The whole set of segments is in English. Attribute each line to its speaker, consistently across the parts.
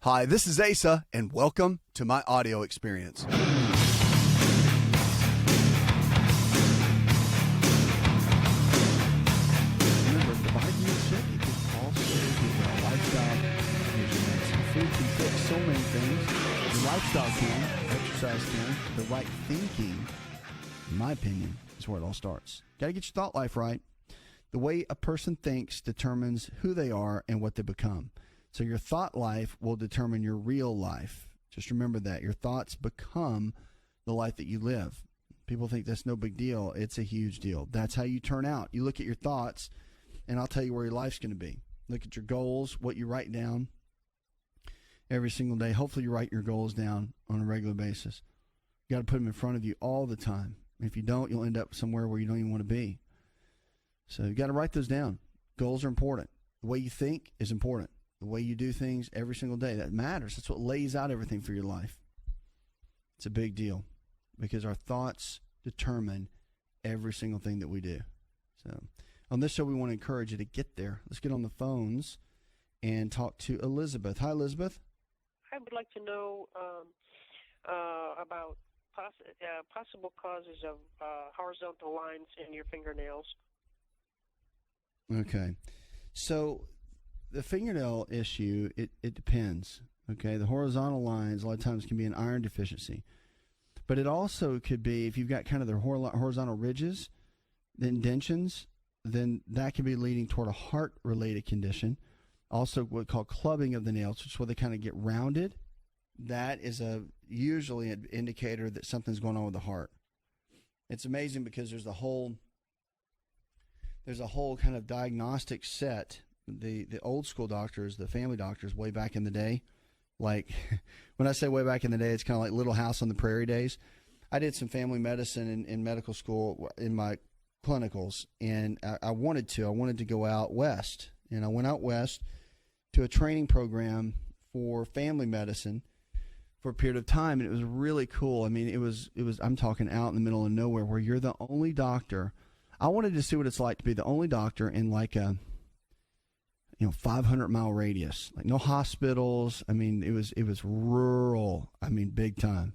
Speaker 1: Hi, this is Asa, and welcome to my audio experience. Remember, the body can get sick. It can also be a lifestyle. Food can fix so many things. Your lifestyle can, exercise can. The right thinking, in my opinion, is where it all starts. Got to get your thought life right. The way a person thinks determines who they are and what they become. So your thought life will determine your real life. Just remember that. Your thoughts become the life that you live. People think that's no big deal. It's a huge deal. That's how you turn out. You look at your thoughts, and I'll tell you where your life's going to be. Look at your goals, what you write down every single day. Hopefully you write your goals down on a regular basis. You got to put them in front of you all the time. If you don't, you'll end up somewhere where you don't even want to be. So you got to write those down. Goals are important. The way you think is important. The way you do things every single day, that matters. That's what lays out everything for your life. It's a big deal because our thoughts determine every single thing that we do. So on this show, we want to encourage you to get there. Let's get on the phones and talk to Elizabeth. Hi, Elizabeth.
Speaker 2: I would like to know about possible causes of horizontal lines in your fingernails.
Speaker 1: Okay. So the fingernail issue, it depends. Okay. The horizontal lines a lot of times can be an iron deficiency. But it also could be, if you've got kind of the horizontal ridges, the indentions, then that can be leading toward a heart-related condition. Also what's called clubbing of the nails, which is where they kind of get rounded. That is usually an indicator that something's going on with the heart. It's amazing because there's a whole kind of diagnostic set. The old school doctors, the family doctors way back in the day, like when I say way back in the day, it's kind of like Little House on the Prairie days. I did some family medicine in medical school in my clinicals, and I wanted to go out west. And I went out west to a training program for family medicine for a period of time, and it was really cool. I mean, it was I'm talking out in the middle of nowhere where you're the only doctor. I wanted to see what it's like to be the only doctor in like a 500-mile radius, like no hospitals. I mean, it was rural. I mean, big time,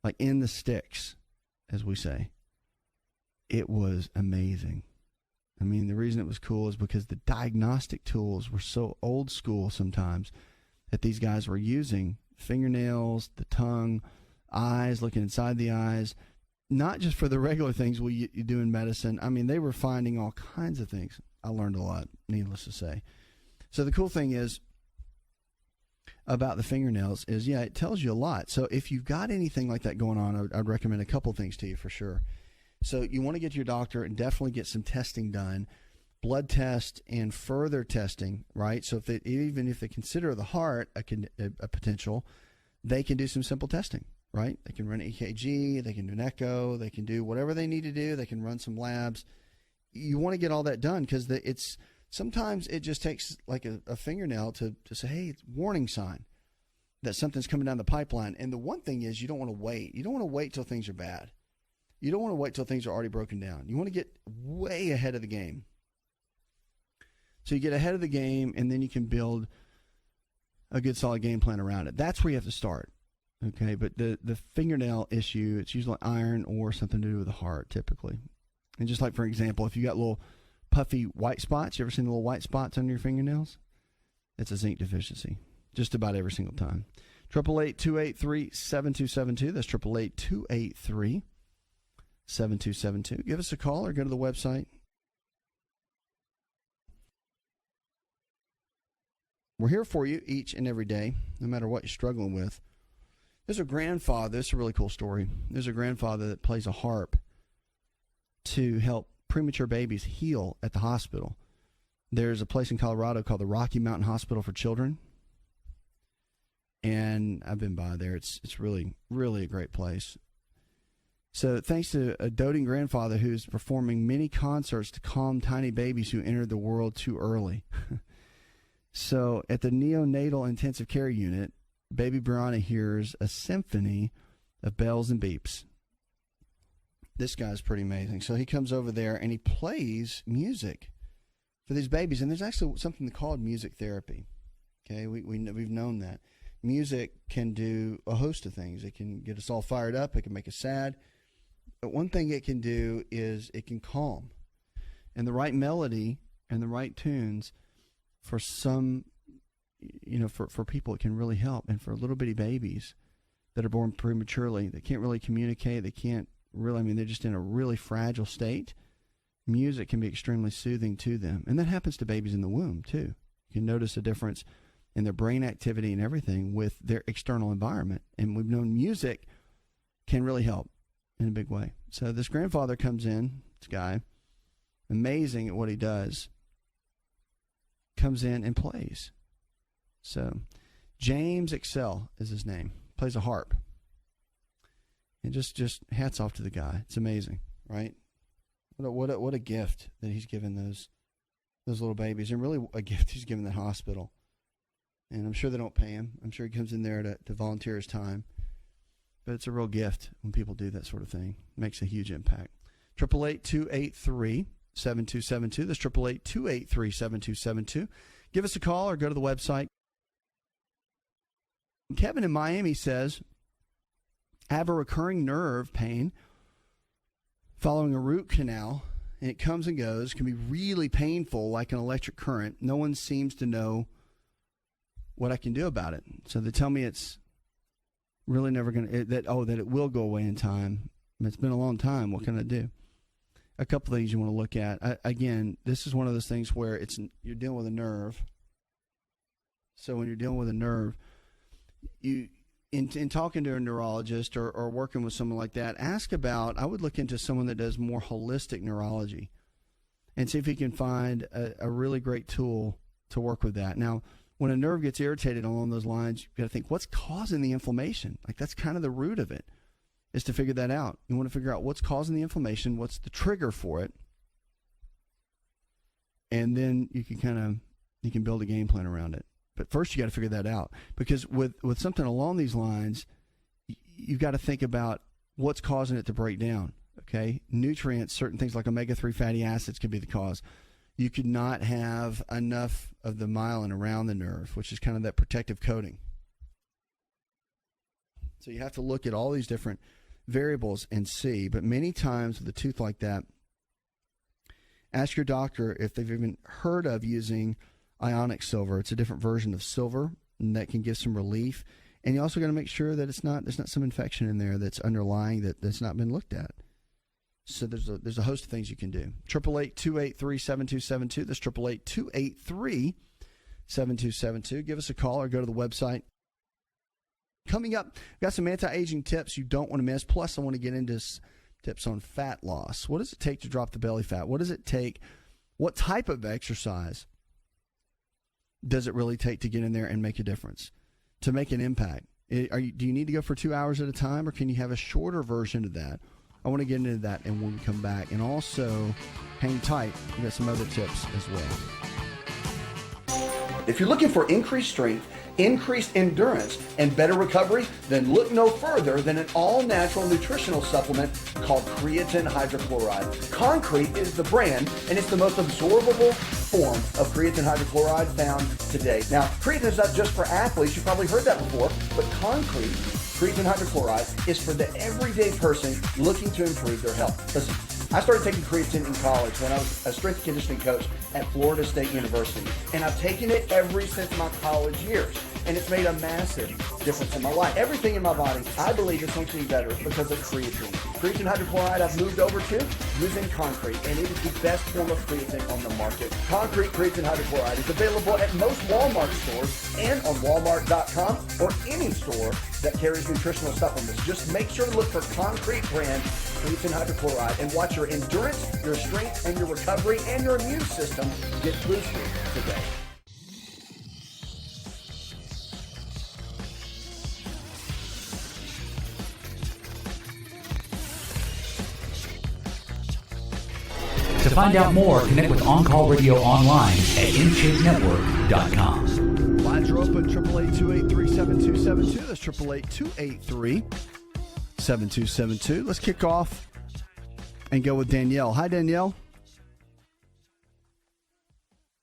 Speaker 1: like in the sticks, as we say. It was amazing. I mean, the reason it was cool is because the diagnostic tools were so old school sometimes that these guys were using fingernails, the tongue, eyes, looking inside the eyes, not just for the regular things you do in medicine. I mean, they were finding all kinds of things. I learned a lot, needless to say. So the cool thing is about the fingernails is, it tells you a lot. So if you've got anything like that going on, I'd recommend a couple things to you for sure. So you want to get to your doctor and definitely get some testing done, blood test and further testing, right? So even if they consider the heart a potential, they can do some simple testing, right? They can run an EKG, they can do an echo, they can do whatever they need to do. They can run some labs. You want to get all that done because sometimes it just takes like a fingernail to say, hey, it's a warning sign that something's coming down the pipeline. And the one thing is you don't want to wait. You don't want to wait till things are bad. You don't want to wait till things are already broken down. You want to get way ahead of the game. So you get ahead of the game, and then you can build a good solid game plan around it. That's where you have to start. Okay, but the fingernail issue, it's usually iron or something to do with the heart typically. And just like, for example, if you got little puffy white spots, you ever seen the little white spots on your fingernails? It's a zinc deficiency, just about every single time. 888-283-7272. That's 888-283-7272. Give us a call or go to the website. We're here for you each and every day, no matter what you're struggling with. There's a grandfather. This is a really cool story. There's a grandfather that plays a harp to help premature babies heal at the hospital. There's a place in Colorado called the Rocky Mountain Hospital for Children. And I've been by there. It's really, really a great place. So thanks to a doting grandfather who's performing many concerts to calm tiny babies who entered the world too early. So at the neonatal intensive care unit, baby Brianna hears a symphony of bells and beeps. This guy's pretty amazing. So he comes over there and he plays music for these babies. And there's actually something called music therapy. Okay, we've known that. music can do a host of things. It can get us all fired up. It can make us sad. But one thing it can do is it can calm. And the right melody and the right tunes for some, for people, it can really help. And for little bitty babies that are born prematurely, that can't really communicate, they can't really, they're just in a really fragile state, music can be extremely soothing to them. And that happens to babies in the womb, too. You can notice a difference in their brain activity and everything with their external environment. And we've known music can really help in a big way. So this grandfather comes in, this guy, amazing at what he does, comes in and plays. So James Excel is his name, plays a harp. And just hats off to the guy. It's amazing, right? What a gift that he's given those little babies, and really a gift he's given the hospital. And I'm sure they don't pay him. I'm sure he comes in there to volunteer his time. But it's a real gift when people do that sort of thing. It makes a huge impact. 888-283-7272. That's 888-283-7272. Give us a call or go to the website. Kevin in Miami says, I have a recurring nerve pain following a root canal, and it comes and goes. It can be really painful, like an electric current. No one seems to know what I can do about it. So they tell me it's really never going to, that it will go away in time. It's been a long time. What can I do? A couple things you want to look at. Again, this is one of those things where you're dealing with a nerve. So when you're dealing with a nerve, in talking to a neurologist or working with someone like that, I would look into someone that does more holistic neurology and see if he can find a really great tool to work with that. Now, when a nerve gets irritated along those lines, you've got to think, what's causing the inflammation? Like, that's kind of the root of it, is to figure that out. You want to figure out what's causing the inflammation, what's the trigger for it, and then you can build a game plan around it. But first, you got to figure that out, because with something along these lines, you've got to think about what's causing it to break down. Okay, nutrients, certain things like omega-3 fatty acids could be the cause. You could not have enough of the myelin around the nerve, which is kind of that protective coating. So you have to look at all these different variables and see. But many times with a tooth like that, ask your doctor if they've even heard of using ionic silver. It's a different version of silver, and that can give some relief. And you also got to make sure that there's not some infection in there that's underlying that's not been looked at. So there's a host of things you can do. 888-283-7272. That's 888-283-7272. Give us a call or go to the website. Coming up, we've got some anti-aging tips you don't want to miss. Plus, I want to get into tips on fat loss. What does it take to drop the belly fat? What does it take? What type of exercise does it really take to get in there and make a difference, to make an impact? Do you need to go for 2 hours at a time, or can you have a shorter version of that? I want to get into that and when we come back. And also, hang tight. We've got some other tips as well. If you're looking for increased strength, increased endurance, and better recovery, then look no further than an all-natural nutritional supplement called creatine hydrochloride. Concrete is the brand, and it's the most absorbable form of creatine hydrochloride found today. Now, creatine is not just for athletes. You've probably heard that before, but creatine hydrochloride is for the everyday person looking to improve their health. Listen, I started taking creatine in college when I was a strength and conditioning coach at Florida State University, and I've taken it ever since my college years, and it's made a massive difference in my life. Everything in my body, I believe, is functioning better because of creatine. Creatine hydrochloride I've moved over to using Concrete, and it is the best form of creatine on the market. Concrete creatine hydrochloride is available at most Walmart stores and on Walmart.com or any store that carries nutritional supplements. Just make sure to look for Concrete brand creatine hydrochloride and watch your endurance, your strength, and your recovery and your immune system get boosted today.
Speaker 3: To find out more, connect with On Call Radio online at InShapeNetwork.com.
Speaker 1: Lines are open, 888-283-7272. That's 888-283-7272. Let's kick off and go with Danielle. Hi, Danielle.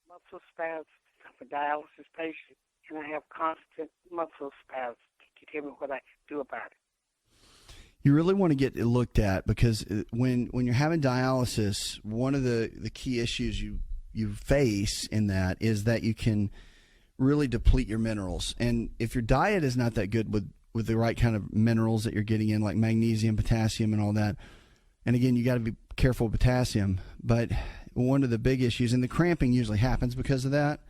Speaker 2: Muscle spasms. I'm a dialysis patient. and I have constant muscle spasms. Can you tell me what I do about it?
Speaker 1: You really want to get it looked at, because when you're having dialysis, one of the key issues you face in that is that you can really deplete your minerals. And if your diet is not that good with the right kind of minerals that you're getting in, like magnesium, potassium, and all that, and again, you got to be careful with potassium. But one of the big issues, and the cramping usually happens because of that,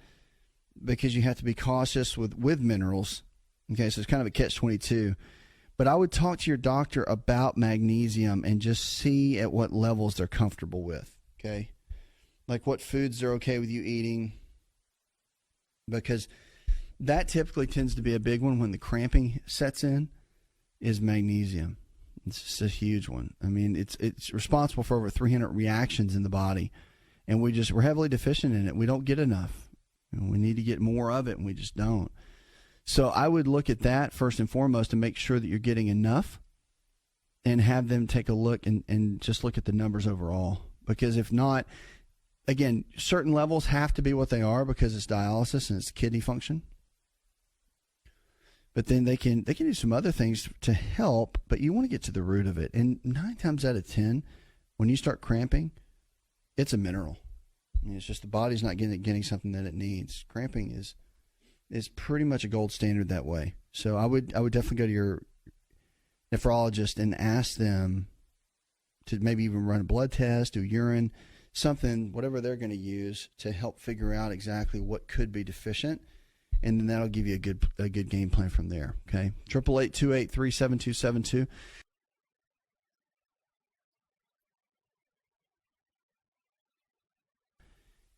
Speaker 1: because you have to be cautious with minerals. Okay, so it's kind of a catch-22. But I would talk to your doctor about magnesium and just see at what levels they're comfortable with, okay? Like what foods they're okay with you eating, because that typically tends to be a big one when the cramping sets in, is magnesium. It's just a huge one. I mean, it's responsible for over 300 reactions in the body, and we're heavily deficient in it. We don't get enough. We need to get more of it, and we just don't. So I would look at that first and foremost and make sure that you're getting enough, and have them take a look and just look at the numbers overall. Because if not, again, certain levels have to be what they are because it's dialysis and it's kidney function. But then they can do some other things to help, but you want to get to the root of it. And 9 times out of 10, when you start cramping, it's a mineral. I mean, it's just the body's not getting something that it needs. Cramping is pretty much a gold standard that way. So I would definitely go to your nephrologist and ask them to maybe even run a blood test, do urine, something, whatever they're going to use to help figure out exactly what could be deficient, and then that'll give you a good game plan from there. Okay, 888-283-7272.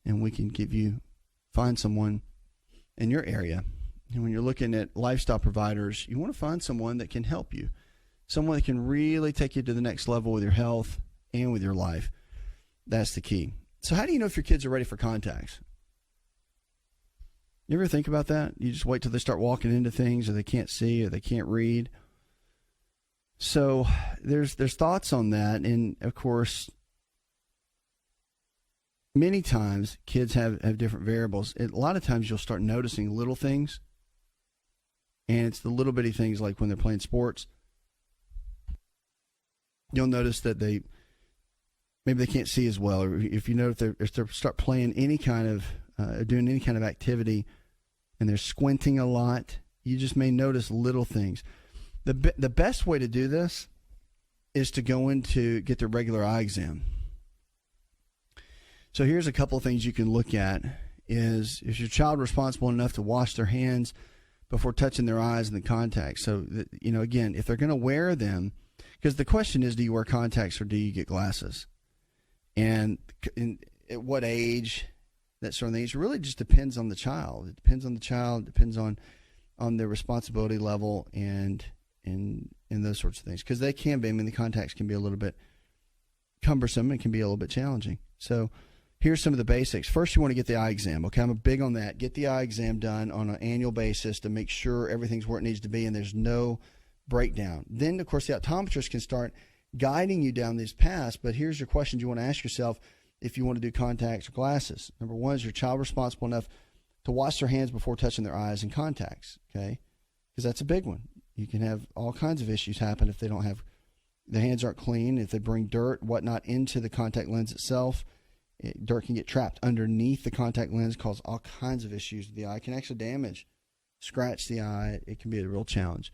Speaker 1: And we can find someone in your area. And when you're looking at lifestyle providers, you want to find someone that can help you, someone that can really take you to the next level with your health and with your life. That's the key. So how do you know if your kids are ready for contacts? You ever think about that? You just wait till they start walking into things, or they can't see, or they can't read. So there's thoughts on that. And of course, many times kids have different variables. A lot of times you'll start noticing little things, and it's the little bitty things, like when they're playing sports. You'll notice that maybe they can't see as well, or if you know if they start playing any kind of doing any kind of activity and they're squinting a lot, you just may notice little things. The best way to do this is to go in to get their regular eye exam. So here's a couple of things you can look at. Is your child responsible enough to wash their hands before touching their eyes and the contacts? So that, again, if they're going to wear them, because the question is, do you wear contacts or do you get glasses? And at what age, that sort of thing. It really just depends on the child. It depends on the child. It depends on their responsibility level and those sorts of things. Because they can be, the contacts can be a little bit cumbersome and can be a little bit challenging. So here's some of the basics. First, you want to get the eye exam. Okay, I'm big on that. Get the eye exam done on an annual basis to make sure everything's where it needs to be and there's no breakdown. Then, of course, the optometrist can start guiding you down these paths. But here's your questions you want to ask yourself if you want to do contacts or glasses. Number one, is your child responsible enough to wash their hands before touching their eyes and contacts? Okay, because that's a big one. You can have all kinds of issues happen if they don't have, their hands aren't clean, if they bring dirt, whatnot, into the contact lens itself. Dirt can get trapped underneath the contact lens, cause all kinds of issues with the eye. It can actually scratch the eye. It can be a real challenge.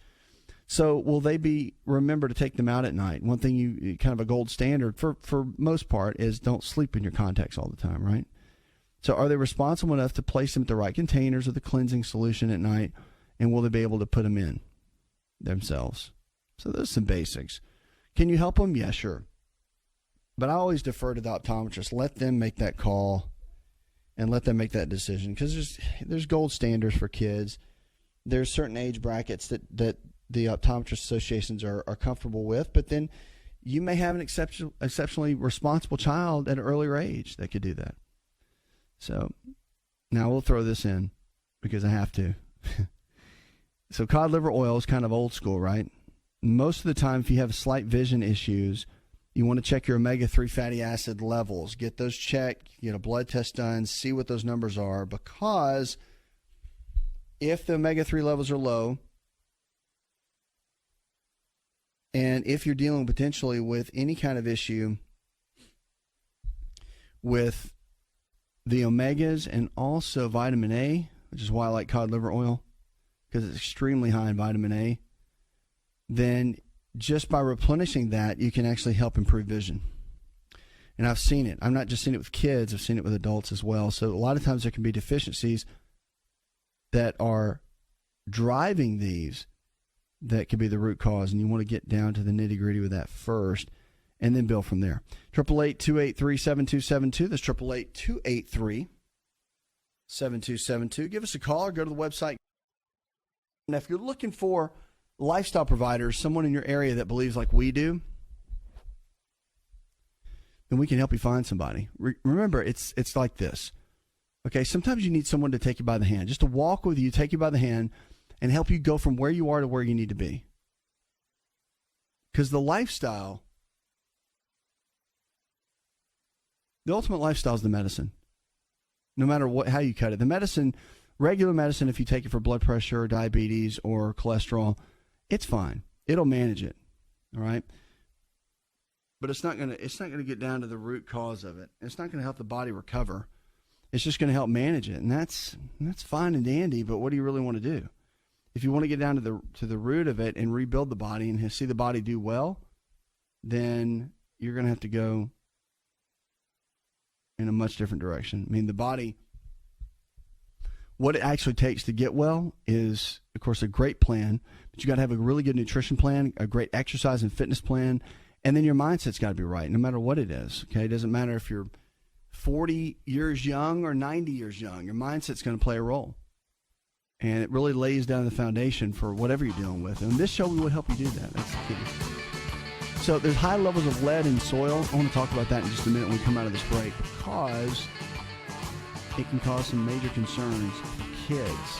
Speaker 1: So will they remember to take them out at night? One thing kind of a gold standard for most part is don't sleep in your contacts all the time, right? So are they responsible enough to place them at the right containers of the cleansing solution at night, and will they be able to put them in themselves? So those are some basics. Can you help them? Yeah, sure. But I always defer to the optometrist. Let them make that call and let them make that decision, because there's gold standards for kids. There's certain age brackets that the optometrist associations are comfortable with, but then you may have an exceptionally responsible child at an earlier age that could do that. So now we'll throw this in because I have to. So cod liver oil is kind of old school, right? Most of the time, if you have slight vision issues, you want to check your omega-3 fatty acid levels. Get those checked, get a blood test done, see what those numbers are, because if the omega-3 levels are low, and if you're dealing potentially with any kind of issue with the omegas and also vitamin A, which is why I like cod liver oil, because it's extremely high in vitamin A, then just by replenishing that, you can actually help improve vision. And I've seen it. I've not just seen it with kids, I've seen it with adults as well. So a lot of times there can be deficiencies that are driving these that could be the root cause, and you want to get down to the nitty-gritty with that first and then build from there. 888-283-7272. That's 888-283-7272. Give us a call or go to the website. Now, if you're looking for lifestyle providers, someone in your area that believes like we do, then we can help you find somebody. Remember, it's like this. Okay, sometimes you need someone to take you by the hand, just to walk with you, take you by the hand, and help you go from where you are to where you need to be. Because the lifestyle, the ultimate lifestyle is the medicine. No matter how you cut it. The medicine, regular medicine, if you take it for blood pressure or diabetes or cholesterol, it's fine. It'll manage it. All right? But it's not gonna get down to the root cause of it. It's not gonna help the body recover. It's just gonna help manage it. And that's fine and dandy, but what do you really want to do? If you want to get down to the root of it and rebuild the body and see the body do well, then you're going to have to go in a much different direction. I mean, the body, what it actually takes to get well is, of course, a great plan, but you got to have a really good nutrition plan, a great exercise and fitness plan, and then your mindset's got to be right, no matter what it is. Okay, it doesn't matter if you're 40 years young or 90 years young. Your mindset's going to play a role. And it really lays down the foundation for whatever you're dealing with. And this show, we would help you do that. That's the key. So there's high levels of lead in soil. I want to talk about that in just a minute when we come out of this break, because it can cause some major concerns for kids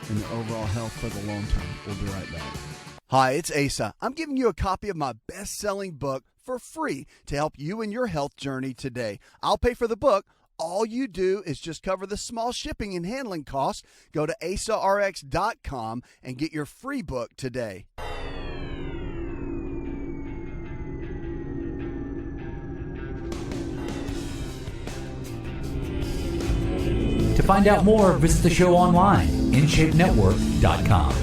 Speaker 1: and their overall health for the long term. We'll be right back. Hi, it's Asa. I'm giving you a copy of my best-selling book for free to help you in your health journey today. I'll pay for the book. All you do is just cover the small shipping and handling costs. Go to AsaRx.com and get your free book today.
Speaker 3: To find out more, visit the show online, InShapeNetwork.com.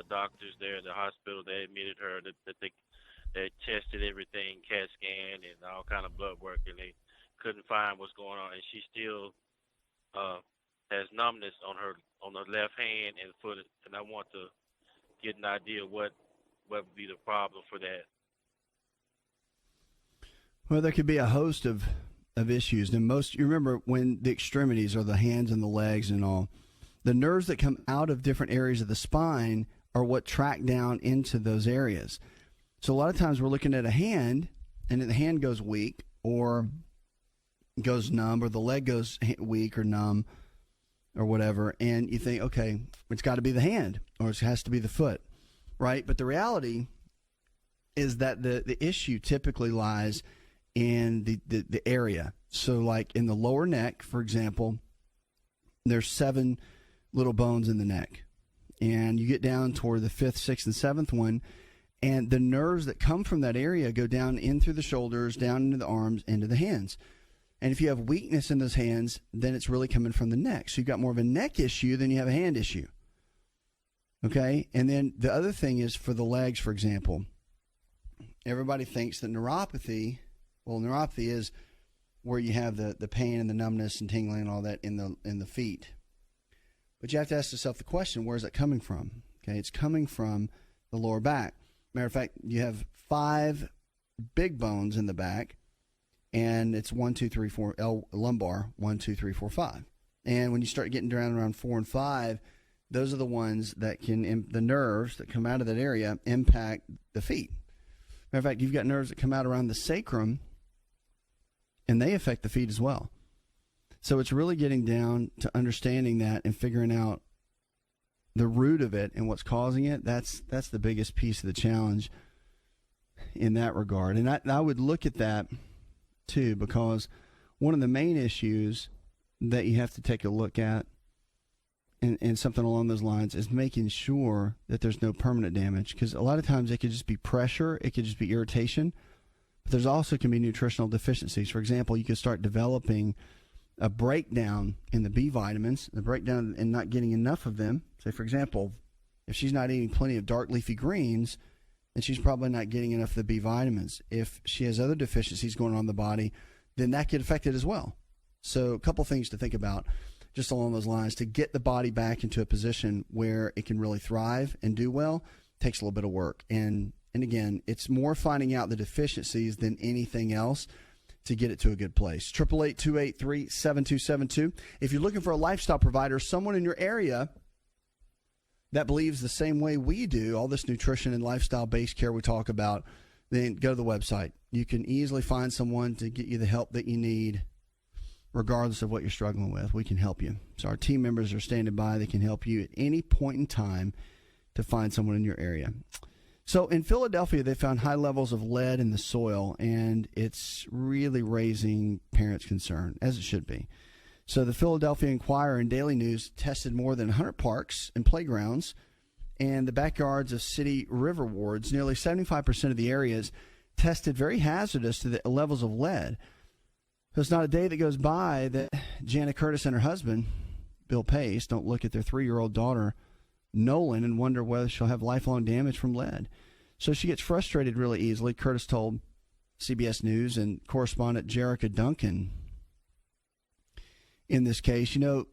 Speaker 4: Doctors there at the hospital, they admitted her that they tested everything, CAT scan and all kind of blood work, and they couldn't find what's going on. And she still has numbness on the left hand and foot. And I want to get an idea what would be the problem for that.
Speaker 1: Well, there could be a host of issues. And you remember when the extremities are the hands and the legs and all, the nerves that come out of different areas of the spine are what track down into those areas. So a lot of times we're looking at a hand, and the hand goes weak or goes numb, or the leg goes weak or numb or whatever, and you think, okay, it's got to be the hand or it has to be the foot, right? But the reality is that the issue typically lies in the area. So like in the lower neck, for example, there's 7 little bones in the neck. And you get down toward the 5th, 6th, and 7th one, and the nerves that come from that area go down in through the shoulders, down into the arms, into the hands. And if you have weakness in those hands, then it's really coming from the neck. So you've got more of a neck issue than you have a hand issue. Okay? And then the other thing is for the legs, for example. Everybody thinks that neuropathy is where you have the pain and the numbness and tingling and all that in the feet. But you have to ask yourself the question, where is that coming from? Okay, it's coming from the lower back. Matter of fact, you have 5 big bones in the back, and it's 1, 2, 3, 4, lumbar, 1, 2, 3, 4, 5. And when you start getting around 4 and 5, those are the ones that can, the nerves that come out of that area impact the feet. Matter of fact, you've got nerves that come out around the sacrum, and they affect the feet as well. So it's really getting down to understanding that and figuring out the root of it and what's causing it. That's the biggest piece of the challenge in that regard. And I would look at that too, because one of the main issues that you have to take a look at and something along those lines is making sure that there's no permanent damage, because a lot of times it could just be pressure, it could just be irritation, but there's also can be nutritional deficiencies. For example, you could start developing a breakdown in the B vitamins, the breakdown in not getting enough of them. Say, for example, if she's not eating plenty of dark leafy greens, then she's probably not getting enough of the B vitamins. If she has other deficiencies going on in the body, then that could affect it as well. So a couple things to think about just along those lines. To get the body back into a position where it can really thrive and do well takes a little bit of work. And again, it's more finding out the deficiencies than anything else to get it to a good place. 888-283-7272. If you're looking for a lifestyle provider, someone in your area that believes the same way we do, all this nutrition and lifestyle-based care we talk about, then go to the website. You can easily find someone to get you the help that you need, regardless of what you're struggling with. We can help you. So our team members are standing by. They can help you at any point in time to find someone in your area. So in Philadelphia, they found high levels of lead in the soil, and it's really raising parents' concern, as it should be. So the Philadelphia Inquirer and Daily News tested more than 100 parks and playgrounds and the backyards of city river wards. Nearly 75% of the areas tested very hazardous to the levels of lead. There's not a day that goes by that Jana Curtis and her husband, Bill Pace, don't look at their 3-year-old daughter, Nolan, and wonder whether she'll have lifelong damage from lead. So she gets frustrated really easily. Curtis told CBS News and correspondent Jerrica Duncan, in this case, it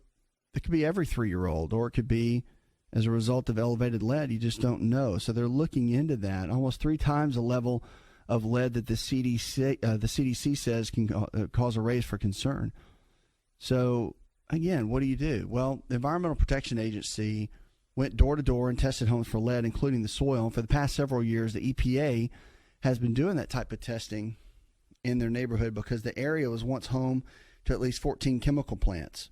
Speaker 1: could be every 3-year-old, or it could be as a result of elevated lead. You just don't know. So they're looking into that. Almost 3 times the level of lead that the CDC says can cause a raise for concern. So, again, what do you do? Well, the Environmental Protection Agency went door to door and tested homes for lead, including the soil. And for the past several years, the EPA has been doing that type of testing in their neighborhood because the area was once home to at least 14 chemical plants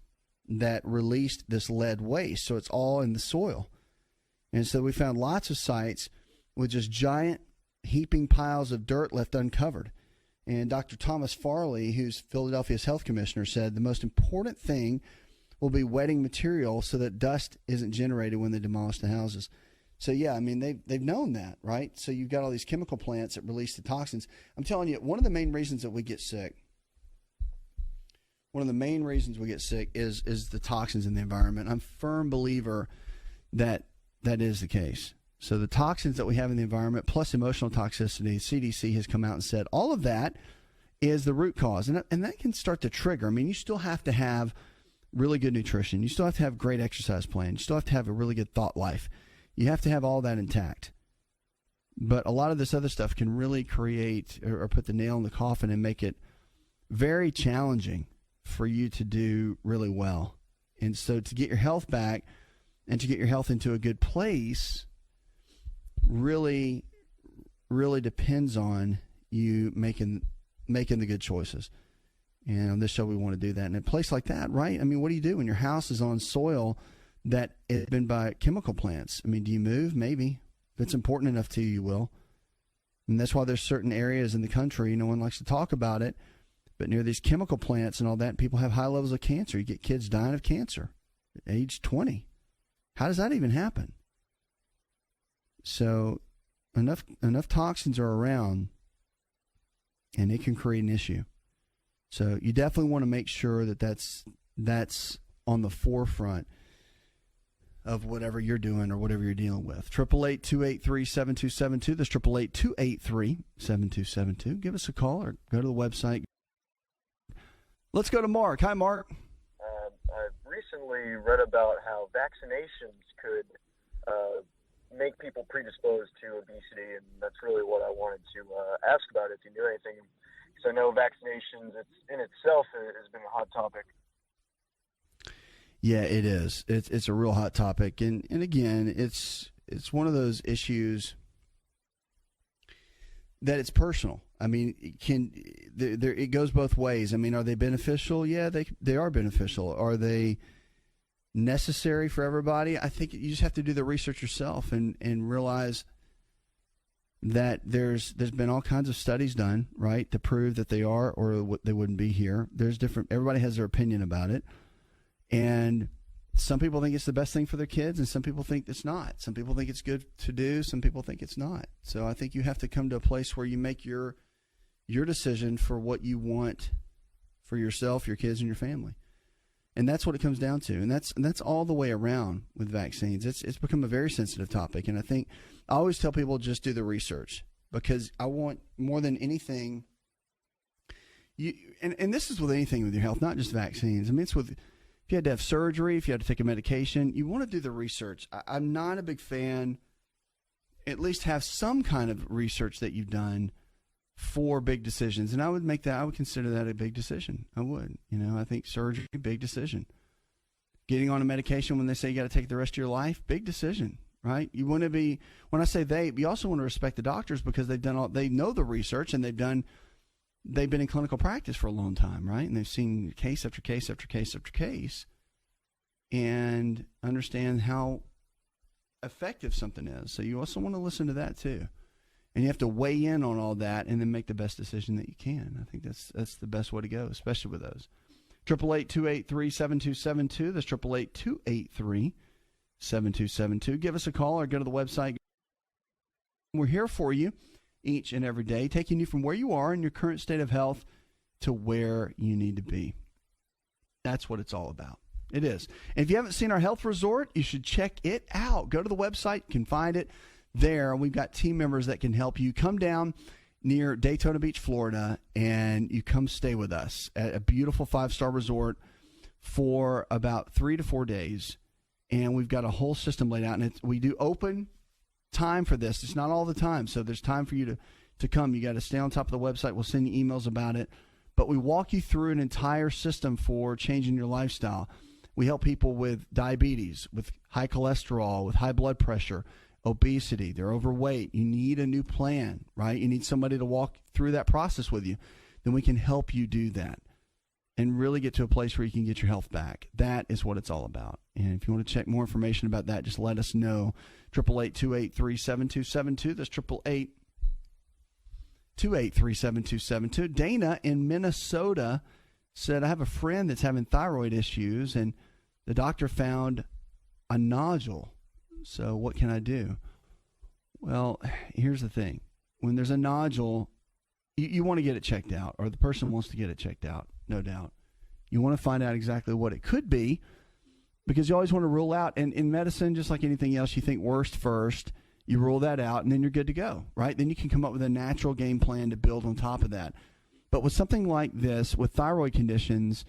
Speaker 1: that released this lead waste. So it's all in the soil. And so we found lots of sites with just giant heaping piles of dirt left uncovered. And Dr. Thomas Farley, who's Philadelphia's health commissioner, said the most important thing will be wetting material so that dust isn't generated when they demolish the houses. So, yeah, I mean, they've known that, right? So you've got all these chemical plants that release the toxins. I'm telling you, one of the main reasons that we get sick, is the toxins in the environment. I'm a firm believer that that is the case. So the toxins that we have in the environment, plus emotional toxicity, CDC has come out and said all of that is the root cause. And that can start to trigger. I mean, you still have to have really good nutrition. You still have to have a great exercise plan. You still have to have a really good thought life. You have to have all that intact. But a lot of this other stuff can really create or put the nail in the coffin and make it very challenging for you to do really well. And so to get your health back and to get your health into a good place really, really depends on you making the good choices. And on this show, we want to do that. And in a place like that, right? I mean, what do you do when your house is on soil that has been by chemical plants? I mean, do you move? Maybe. If it's important enough to you, you will. And that's why there's certain areas in the country, no one likes to talk about it, but near these chemical plants and all that, people have high levels of cancer. You get kids dying of cancer at age 20. How does that even happen? So enough toxins are around, and it can create an issue. So you definitely want to make sure that that's on the forefront of whatever you're doing or whatever you're dealing with. 888-283-7272. That's 888-283-7272. Give us a call or go to the website. Let's go to Mark. Hi, Mark.
Speaker 5: I've recently read about how vaccinations could make people predisposed to obesity, and that's really what I wanted to ask about if you knew anything. Because I know vaccinations in itself has been a hot topic.
Speaker 1: Yeah, it is. It's a real hot topic, and again, it's one of those issues that it's personal. I mean, it goes both ways. I mean, are they beneficial? Yeah, they are beneficial. Are they necessary for everybody? I think you just have to do the research yourself and realize that there's been all kinds of studies done, right, to prove that they are, or they wouldn't be here. Everybody has their opinion about it. And some people think it's the best thing for their kids, and some people think it's not. Some people think it's good to do. Some people think it's not. So I think you have to come to a place where you make your decision for what you want for yourself, your kids, and your family. And that's what it comes down to. And that's all the way around with vaccines. It's become a very sensitive topic. And I think I always tell people just do the research, because I want more than anything. And this is with anything with your health, not just vaccines. I mean, it's with, if you had to have surgery, if you had to take a medication, you want to do the research. I'm not a big fan. At least have some kind of research that you've done for big decisions. And I would consider that a big decision. I would. I think surgery, big decision. Getting on a medication when they say you got to take the rest of your life, big decision, right? You want to be, when I say you also want to respect the doctors, because they know the research, and they've been in clinical practice for a long time, right? And they've seen case after case after case after case, and understand how effective something is. So you also want to listen to that too. And you have to weigh in on all that and then make the best decision that you can. I think that's the best way to go, especially with those. 888-283-7272. That's 888-283-7272. Give us a call or go to the website. We're here for you each and every day, taking you from where you are in your current state of health to where you need to be. That's what it's all about. It is. And if you haven't seen our health resort, you should check it out. Go to the website. You can find it there. We've got team members that can help you. Come down near Daytona Beach, Florida, and you come stay with us at a beautiful 5-star resort for about 3 to 4 days. And we've got a whole system laid out. And we do open time for this. It's not all the time. So there's time for you to come. You got to stay on top of the website. We'll send you emails about it. But we walk you through an entire system for changing your lifestyle. We help people with diabetes, with high cholesterol, with high blood pressure, obesity. They're overweight. You need a new plan, right? You need somebody to walk through that process with you. Then we can help you do that and really get to a place where you can get your health back. That is what it's all about. And if you want to check more information about that, just let us know. 888-283-7272. That's 888-283-7272. Dana in Minnesota said, I have a friend that's having thyroid issues, and the doctor found a nodule. So what can I do? Well, here's the thing. When there's a nodule, you want to get it checked out, or the person wants to get it checked out, no doubt. You want to find out exactly what it could be, because you always want to rule out. And in medicine, just like anything else, you think worst first, you rule that out, and then you're good to go, right? Then you can come up with a natural game plan to build on top of that. But with something like this, with thyroid conditions,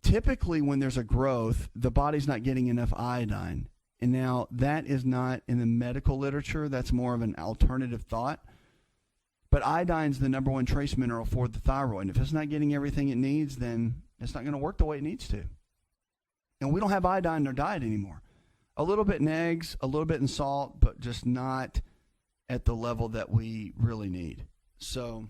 Speaker 1: typically when there's a growth, the body's not getting enough iodine. And now that is not in the medical literature. That's more of an alternative thought. But iodine's the number one trace mineral for the thyroid. And if it's not getting everything it needs, then it's not going to work the way it needs to. And we don't have iodine in our diet anymore. A little bit in eggs, a little bit in salt, but just not at the level that we really need. So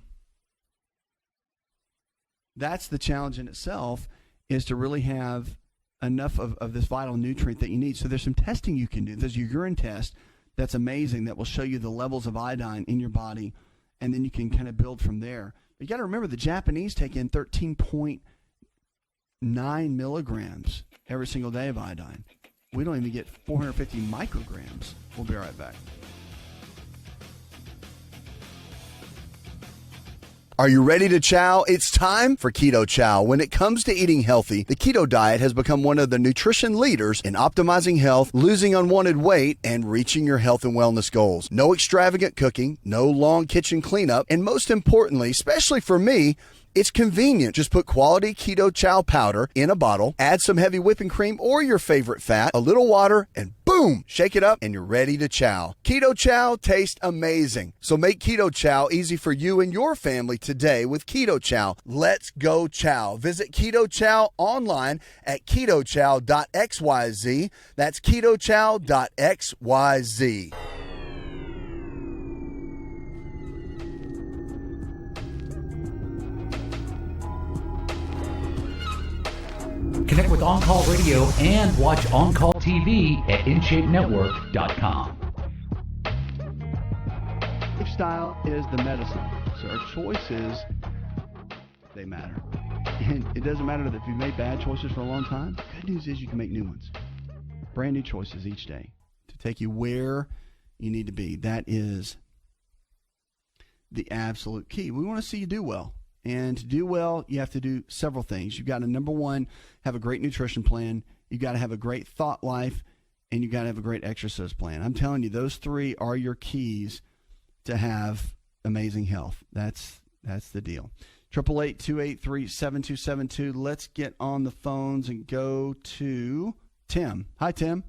Speaker 1: that's the challenge in itself, is to really have enough of this vital nutrient that you need. So there's some testing you can do. There's your urine test that's amazing that will show you the levels of iodine in your body, and then you can kind of build from there. But you got to remember, the Japanese take in 13.9 milligrams every single day of iodine. We don't even get 450 micrograms. We'll be right back.
Speaker 6: Are you ready to chow? It's time for Keto Chow. When it comes to eating healthy, the keto diet has become one of the nutrition leaders in optimizing health, losing unwanted weight, and reaching your health and wellness goals. No extravagant cooking, no long kitchen cleanup, and most importantly, especially for me, It's convenient. Just put quality Keto Chow powder in a bottle, add some heavy whipping cream or your favorite fat, a little water, and boom, shake it up and you're ready to chow. Keto Chow tastes amazing. So make Keto Chow easy for you and your family today with Keto Chow. Let's go chow. Visit Keto Chow online at ketochow.xyz. That's ketochow.xyz.
Speaker 3: Connect with On Call Radio and watch On Call TV at InShapeNetwork.com.
Speaker 1: Lifestyle is the medicine. So our choices, they matter. And it doesn't matter if you've made bad choices for a long time. The good news is you can make new ones. Brand new choices each day to take you where you need to be. That is the absolute key. We want to see you do well. And to do well, you have to do several things. You've got to, number one, have a great nutrition plan. You've got to have a great thought life. And you've got to have a great exercise plan. I'm telling you, those three are your keys to have amazing health. That's the deal. 888-283-7272. Let's get on the phones and go to Tim. Hi, Tim.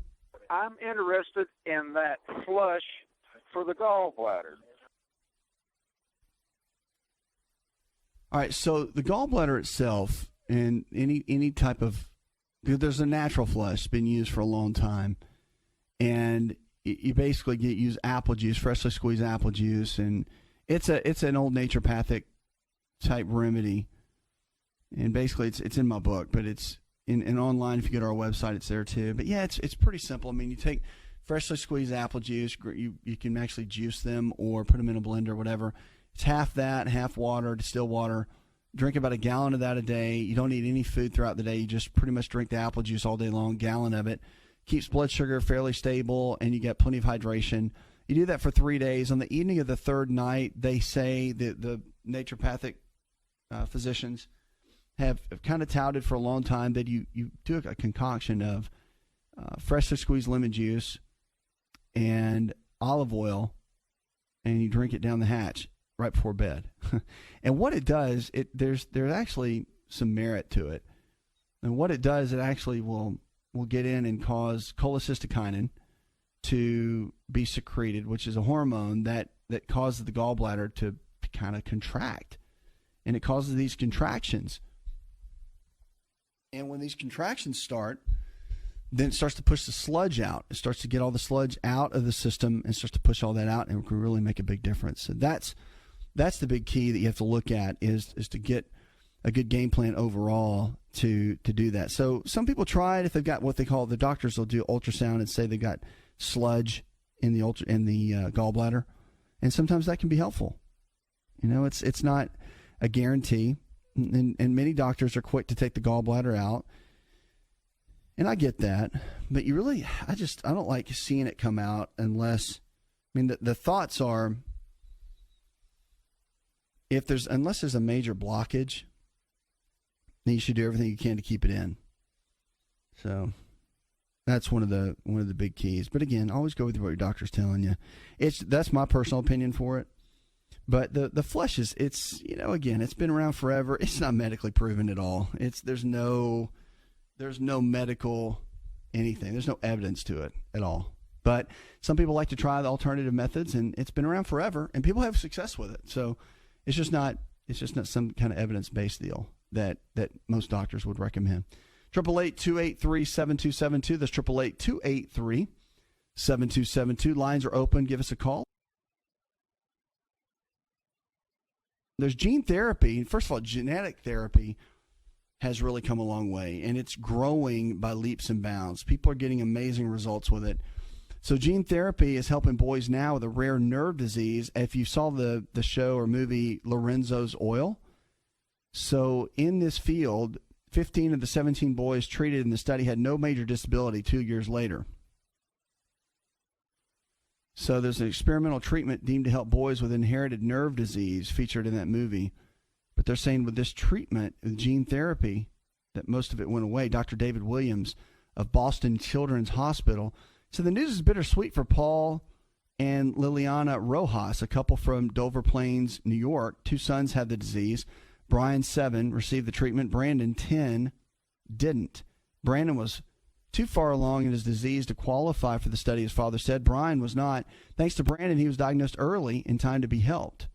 Speaker 7: I'm interested in that flush for the gallbladder.
Speaker 1: All right, so the gallbladder itself and any type of, there's a natural flush been used for a long time, and you basically use apple juice, freshly squeezed apple juice, and it's an old naturopathic type remedy, and basically it's in my book, but it's in online. If you go to our website, it's there too. But yeah, it's pretty simple. I mean, you take freshly squeezed apple juice, you can actually juice them or put them in a blender or whatever. It's half that, half water, distilled water. Drink about a gallon of that a day. You don't eat any food throughout the day. You just pretty much drink the apple juice all day long, gallon of it. Keeps blood sugar fairly stable, and you get plenty of hydration. You do that for 3 days. On the evening of the third night, they say that the naturopathic physicians have kind of touted for a long time that you do a concoction of freshly squeezed lemon juice and olive oil, and you drink it down the hatch right before bed. And what it does, there's actually some merit to it. And what it does, it actually will get in and cause cholecystokinin to be secreted, which is a hormone that causes the gallbladder to kind of contract. And it causes these contractions. And when these contractions start, then it starts to push the sludge out. It starts to get all the sludge out of the system and starts to push all that out, and it can really make a big difference. So that's the big key that you have to look at is to get a good game plan overall to do that. So some people try it if they've got what they call, the doctors will do ultrasound and say they've got sludge in the gallbladder, and sometimes that can be helpful. You know, it's not a guarantee, and many doctors are quick to take the gallbladder out, and I get that, but you really, I don't like seeing it come out unless, I mean, the thoughts are, unless there's a major blockage, then you should do everything you can to keep it in. So that's one of the big keys. But again, always go with what your doctor's telling you. That's my personal opinion for it. But the flush is, again, it's been around forever. It's not medically proven at all. There's no medical anything. There's no evidence to it at all. But some people like to try the alternative methods, and it's been around forever, and people have success with it. So it's just not some kind of evidence-based deal that most doctors would recommend. 888-283-7272. That's 888-283-7272. Lines are open. Give us a call. There's gene therapy. First of all, genetic therapy has really come a long way, and it's growing by leaps and bounds. People are getting amazing results with it. So gene therapy is helping boys now with a rare nerve disease. If you saw the show or movie Lorenzo's Oil, so in this field, 15 of the 17 boys treated in the study had no major disability 2 years later. So there's an experimental treatment deemed to help boys with inherited nerve disease featured in that movie. But they're saying with this treatment, with gene therapy, that most of it went away. Dr. David Williams of Boston Children's Hospital. So the news is bittersweet for Paul and Liliana Rojas, a couple from Dover Plains, New York. 2 sons had the disease. Brian, 7, received the treatment. Brandon, 10, didn't. Brandon was too far along in his disease to qualify for the study, his father said. Brian was not. Thanks to Brandon, he was diagnosed early in time to be helped.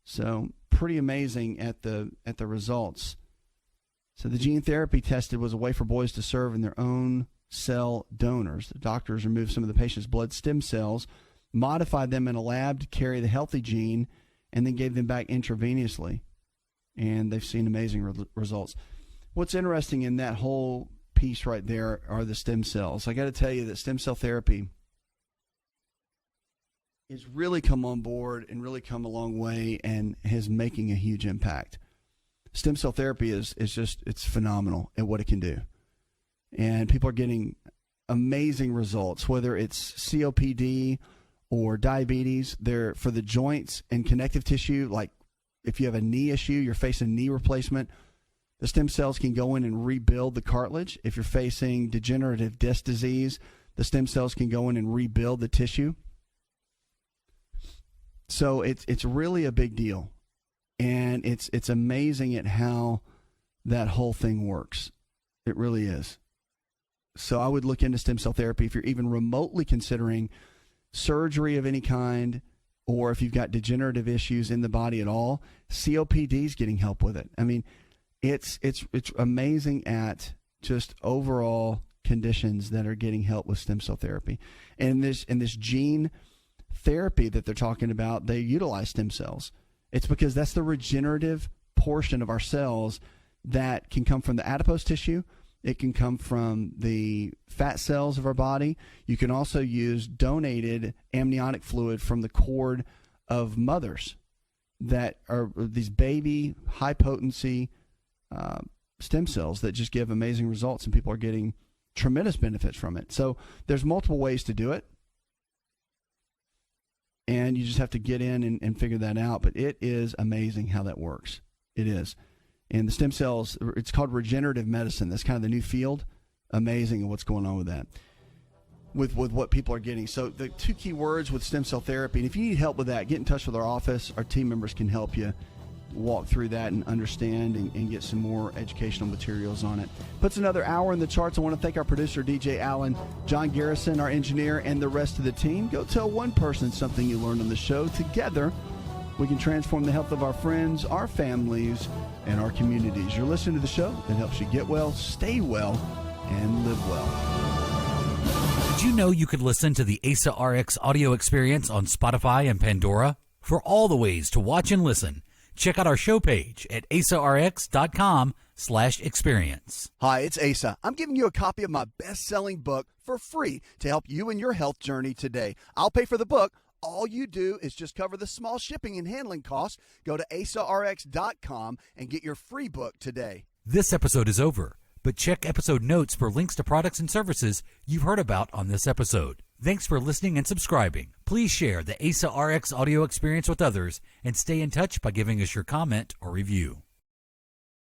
Speaker 1: So pretty amazing at the results. So the gene therapy tested was a way for boys to serve in their own cell donors. The doctors removed some of the patient's blood stem cells, modified them in a lab to carry the healthy gene, and then gave them back intravenously. And they've seen amazing results. What's interesting in that whole piece right there are the stem cells. I got to tell you that stem cell therapy has really come on board and really come a long way and is making a huge impact. Stem cell therapy is it's phenomenal at what it can do. And people are getting amazing results, whether it's COPD or diabetes. They're for the joints and connective tissue, like if you have a knee issue, you're facing knee replacement, the stem cells can go in and rebuild the cartilage. If you're facing degenerative disc disease, the stem cells can go in and rebuild the tissue. So it's really a big deal. And it's amazing at how that whole thing works. It really is. So I would look into stem cell therapy if you're even remotely considering surgery of any kind, or if you've got degenerative issues in the body at all. COPD is getting help with it. I mean, it's amazing at just overall conditions that are getting help with stem cell therapy. And this gene therapy that they're talking about, they utilize stem cells. It's because that's the regenerative portion of our cells that can come from the adipose tissue. It can come from the fat cells of our body. You can also use donated amniotic fluid from the cord of mothers that are these baby, high-potency stem cells that just give amazing results, and people are getting tremendous benefits from it. So there's multiple ways to do it, and you just have to get in and figure that out. But it is amazing how that works. It is. And the stem cells, it's called regenerative medicine. That's kind of the new field. Amazing what's going on with that, with what people are getting. So the 2 key words with stem cell therapy, and if you need help with that, get in touch with our office. Our team members can help you walk through that and understand and get some more educational materials on it. Puts another hour in the charts. I want to thank our producer, DJ Allen, John Garrison, our engineer, and the rest of the team. Go tell one person something you learned on the show. Together, we can transform the health of our friends, our families, and our communities. You're listening to the show that helps you get well, stay well, and live well.
Speaker 3: Did you know you could listen to the AsaRx audio experience on Spotify and Pandora? For all the ways to watch and listen, check out our show page at asarx.com/experience.
Speaker 6: Hi, it's Asa. I'm giving you a copy of my best-selling book for free to help you in your health journey today. I'll pay for the book. All you do is just cover the small shipping and handling costs. Go to asarx.com and get your free book today.
Speaker 3: This episode is over, but check episode notes for links to products and services you've heard about on this episode. Thanks for listening and subscribing. Please share the AsaRx audio experience with others and stay in touch by giving us your comment or review.